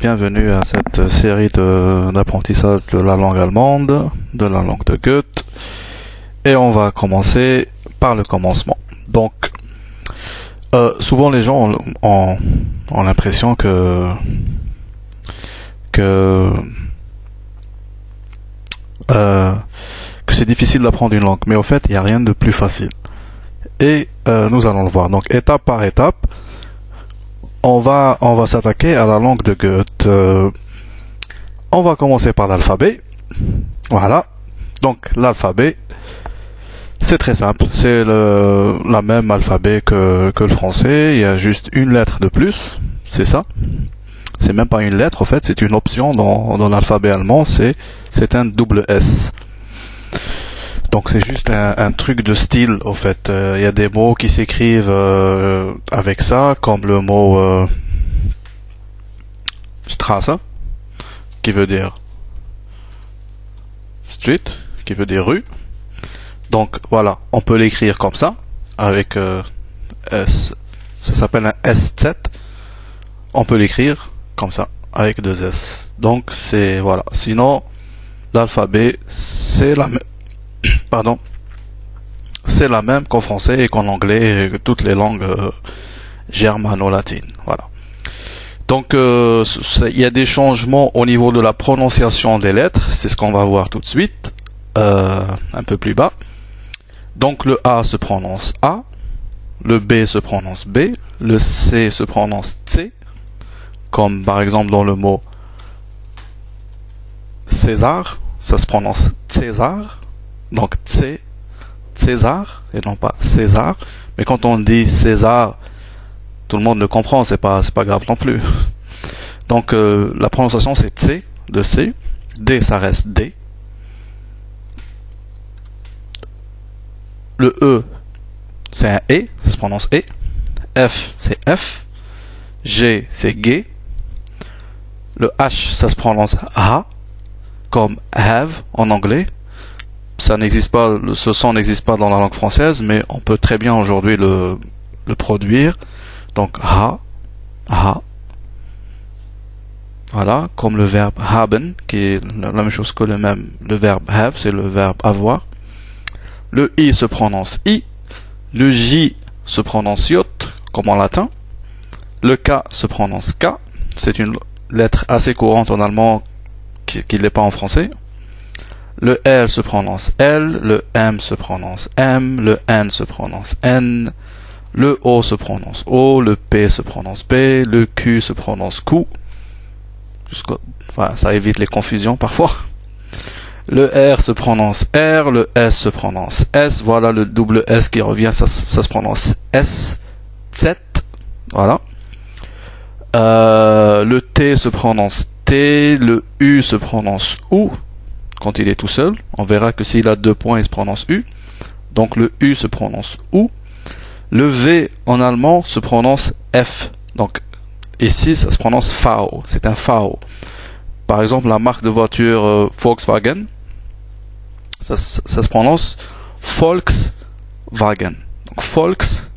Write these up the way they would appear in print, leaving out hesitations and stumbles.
bienvenue à cette série d'apprentissage de la langue allemande, de la langue de Goethe. Et on va commencer par le commencement. Donc, souvent les gens ont l'impression que c'est difficile d'apprendre une langue, mais au fait, il n'y a rien de plus facile. Et nous allons le voir. Donc, étape par étape, on va s'attaquer à la langue de Goethe. On va commencer par l'alphabet. Voilà. Donc, l'alphabet, c'est très simple. C'est la même alphabet que le français. Il y a juste une lettre de plus. C'est ça. C'est même pas une lettre, en fait. C'est une option dans l'alphabet allemand. C'est un double S. Donc c'est juste un truc de style, au fait. Il y a des mots qui s'écrivent avec ça, comme le mot Straße, qui veut dire street, qui veut dire rue. Donc voilà, on peut l'écrire comme ça, avec S. Ça s'appelle un SZ. On peut l'écrire comme ça, avec deux S. Donc c'est, voilà. Sinon, l'alphabet, c'est la même. Pardon, c'est la même qu'en français et qu'en anglais et que toutes les langues germano-latines. Voilà. Donc, il y a des changements au niveau de la prononciation des lettres. C'est ce qu'on va voir tout de suite, un peu plus bas. Donc, le A se prononce A, le B se prononce B, le C se prononce C, comme par exemple dans le mot César, ça se prononce César. Donc, César, et non pas César. Mais quand on dit César, tout le monde le comprend, c'est pas grave non plus. Donc, la prononciation, c'est C, de C. D, ça reste D. Le E, c'est un E, ça se prononce E. F, c'est F. G, c'est G. Le H, ça se prononce H, comme have en anglais. Ça n'existe pas, ce son n'existe pas dans la langue française, mais on peut très bien aujourd'hui le produire. Donc, ha, voilà, comme le verbe haben, qui est la même chose que le verbe have, c'est le verbe avoir. Le I se prononce I, le J se prononce J, comme en latin. Le K se prononce K, c'est une lettre assez courante en allemand qui n'est pas en français. Le L se prononce L, le M se prononce M, le N se prononce N, le O se prononce O, le P se prononce P, le Q se prononce Q. Enfin, ça évite les confusions parfois. Le R se prononce R, le S se prononce S. Voilà le double S qui revient, ça se prononce S, Z. Voilà. Le T se prononce T, le U se prononce OU. Quand il est tout seul, on verra que s'il a 2 points, il se prononce U. Donc le U se prononce OU. Le V en allemand se prononce F. Donc ici, ça se prononce V. C'est un V. Par exemple, la marque de voiture Volkswagen, ça se prononce Volkswagen. Donc Volks,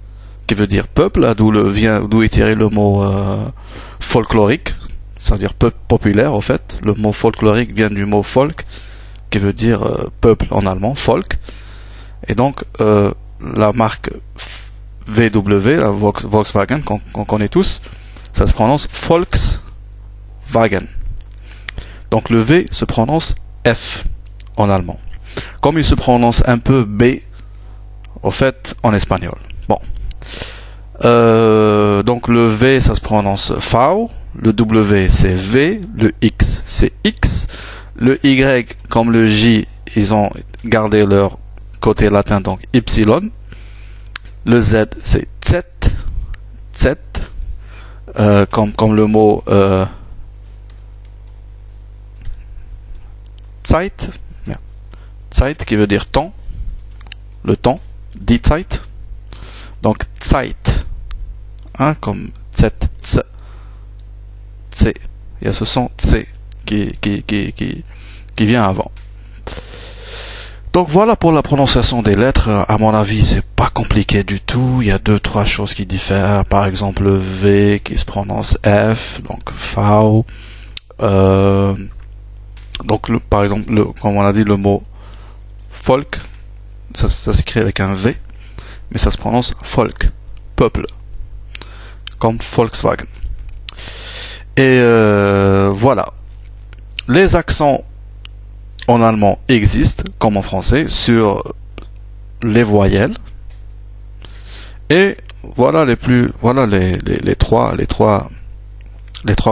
qui veut dire peuple, d'où est tiré le mot folklorique, c'est-à-dire peuple populaire, au fait. Le mot folklorique vient du mot folk, qui veut dire peuple en allemand, Volk. Et donc, la marque VW, la Volkswagen, qu'on connaît tous, ça se prononce Volkswagen. Donc, le V se prononce F en allemand. Comme il se prononce un peu B, au fait, en espagnol. Bon. Donc, le V, ça se prononce V. Le W, c'est V. Le X, c'est X. Le Y, comme le J, ils ont gardé leur côté latin, donc Y. Le Z, c'est Z. Z. Comme le mot Zeit. Zeit, qui veut dire temps. Le temps. Die Zeit. Donc Zeit. Hein, comme Z. Z. C. Il y a ce son C qui vient avant. Donc voilà pour la prononciation des lettres. À mon avis, c'est pas compliqué du tout. Il y a 2-3 choses qui diffèrent. Par exemple, le V qui se prononce F, donc V. Donc par exemple, comme on a dit, le mot folk, ça s'écrit avec un V, mais ça se prononce folk, peuple, comme Volkswagen. Et voilà. Les accents en allemand existent, comme en français, sur les voyelles. Et voilà les trois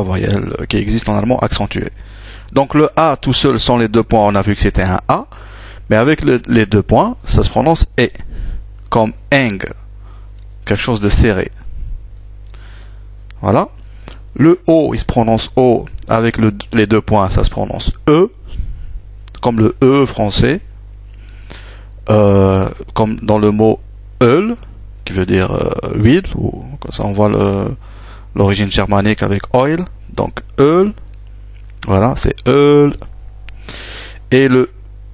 voyelles qui existent en allemand accentuées. Donc le A tout seul sans les deux points, on a vu que c'était un A, mais avec les deux points, ça se prononce E, comme eng, quelque chose de serré. Voilà. Le O, il se prononce O, avec les deux points, ça se prononce E, comme le E français, comme dans le mot Öl, qui veut dire huile, ou comme ça on voit l'origine germanique avec oil, donc Öl, voilà, c'est Öl. Et le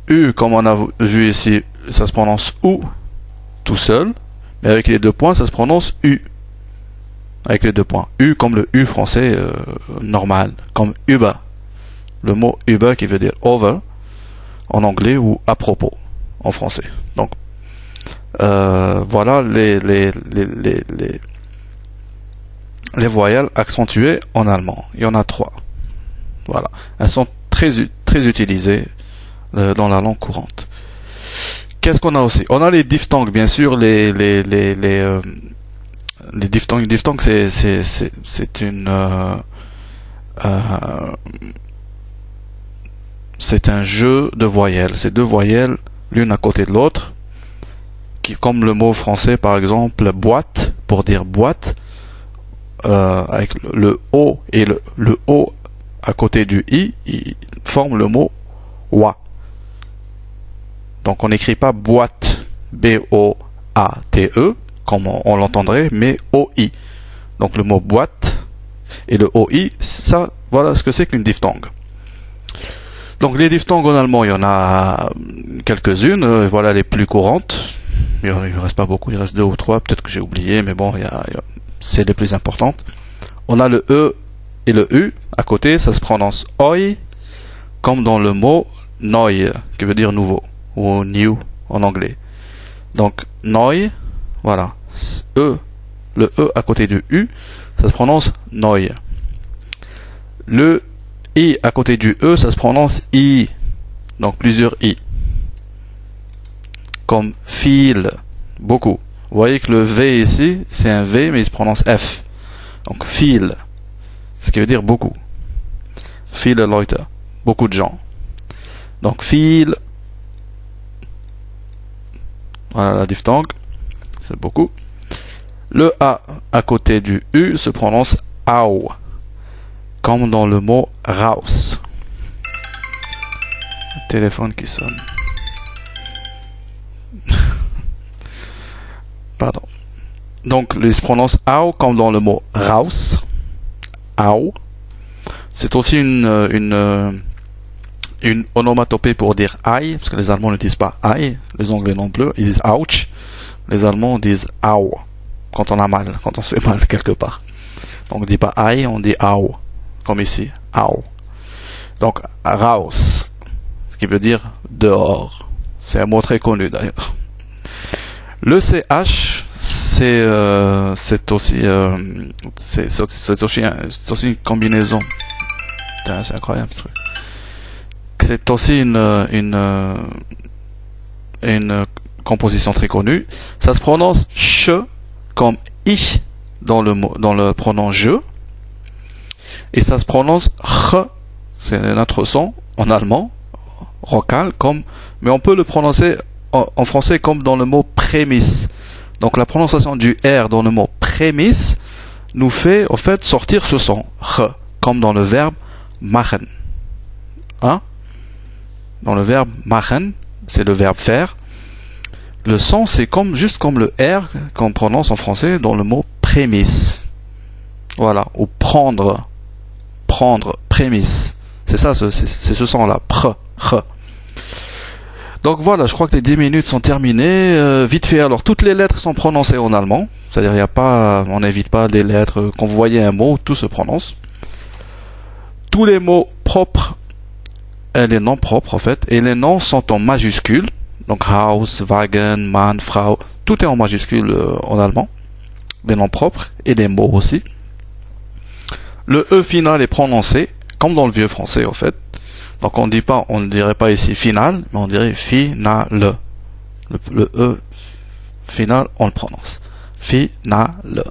U, comme on a vu ici, ça se prononce OU, tout seul, mais avec les deux points, ça se prononce U. Avec les deux points. U comme le U français normal, comme über. Le mot über qui veut dire over en anglais ou à propos en français. Donc voilà les voyelles accentuées en allemand. Il y en a 3. Voilà. Elles sont très utilisées dans la langue courante. Qu'est-ce qu'on a aussi? On a les diphtongues, bien sûr, les diphtongues. Diphtongues, c'est un jeu de voyelles. C'est deux voyelles, l'une à côté de l'autre, qui, comme le mot français, par exemple, boîte, pour dire boîte, avec le O et le O à côté du I, ils forment le mot wa. Donc on n'écrit pas boîte, B-O-A-T-E, comme on l'entendrait, mais O-I. Donc le mot boîte et le O-I, ça, voilà ce que c'est qu'une diphtongue. Donc les diphtongues en allemand, il y en a quelques-unes, voilà les plus courantes. Il ne reste pas beaucoup, il reste 2 ou 3, peut-être que j'ai oublié, mais bon, c'est les plus importantes. On a le E et le U, à côté, ça se prononce oi, comme dans le mot neu, qui veut dire nouveau, ou new en anglais. Donc neu, voilà, le E à côté du U, ça se prononce neu. Le I à côté du E, ça se prononce I, donc plusieurs I. Comme fil, beaucoup. Vous voyez que le V ici, c'est un V, mais il se prononce F. Donc fil, ce qui veut dire beaucoup. Viele Leute, beaucoup de gens. Donc fil, voilà la diphtongue, c'est beaucoup. Le A à côté du U se prononce au, comme dans le mot raus. Le téléphone qui sonne. Pardon. Donc, il se prononce au comme dans le mot raus. Au. C'est aussi une onomatopée pour dire aïe, parce que les Allemands ne disent pas aïe, les Anglais non plus, ils disent ouch. Les Allemands disent au quand on a mal, quand on se fait mal quelque part. Donc, on ne dit pas aïe, on dit au, comme ici, au. Donc, raus, ce qui veut dire dehors. C'est un mot très connu d'ailleurs. Le CH, c'est aussi une combinaison. C'est incroyable ce truc. C'est aussi une composition très connue. Ça se prononce ch comme ich dans le pronom je, et ça se prononce ch, c'est notre son en allemand, vocal, mais on peut le prononcer en français comme dans le mot prémisse. Donc la prononciation du R dans le mot prémisse nous fait en fait sortir ce son ch, comme dans le verbe machen. Hein? Dans le verbe machen, c'est le verbe faire. Le son, c'est juste comme le R qu'on prononce en français dans le mot prémisse. Voilà, ou prendre, prémisse. C'est ça, c'est ce son-là, pr. Donc voilà, je crois que les 10 minutes sont terminées. Vite fait, alors toutes les lettres sont prononcées en allemand. C'est-à-dire, on n'évite pas des lettres. Quand vous voyez un mot, tout se prononce. tous les mots propres et les noms propres en fait, et les noms sont en majuscules, donc Haus, Wagen, Mann, Frau, tout est en majuscule en allemand, les noms propres et les mots aussi. Le E final est prononcé comme dans le vieux français en fait, donc on ne dirait pas ici final, mais on dirait finale. Le E final on le prononce finale.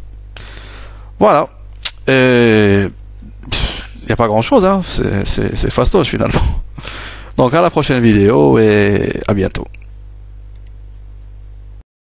Voilà. Et il n'y a pas grand chose, hein. C'est fastoche finalement. Donc à la prochaine vidéo et à bientôt.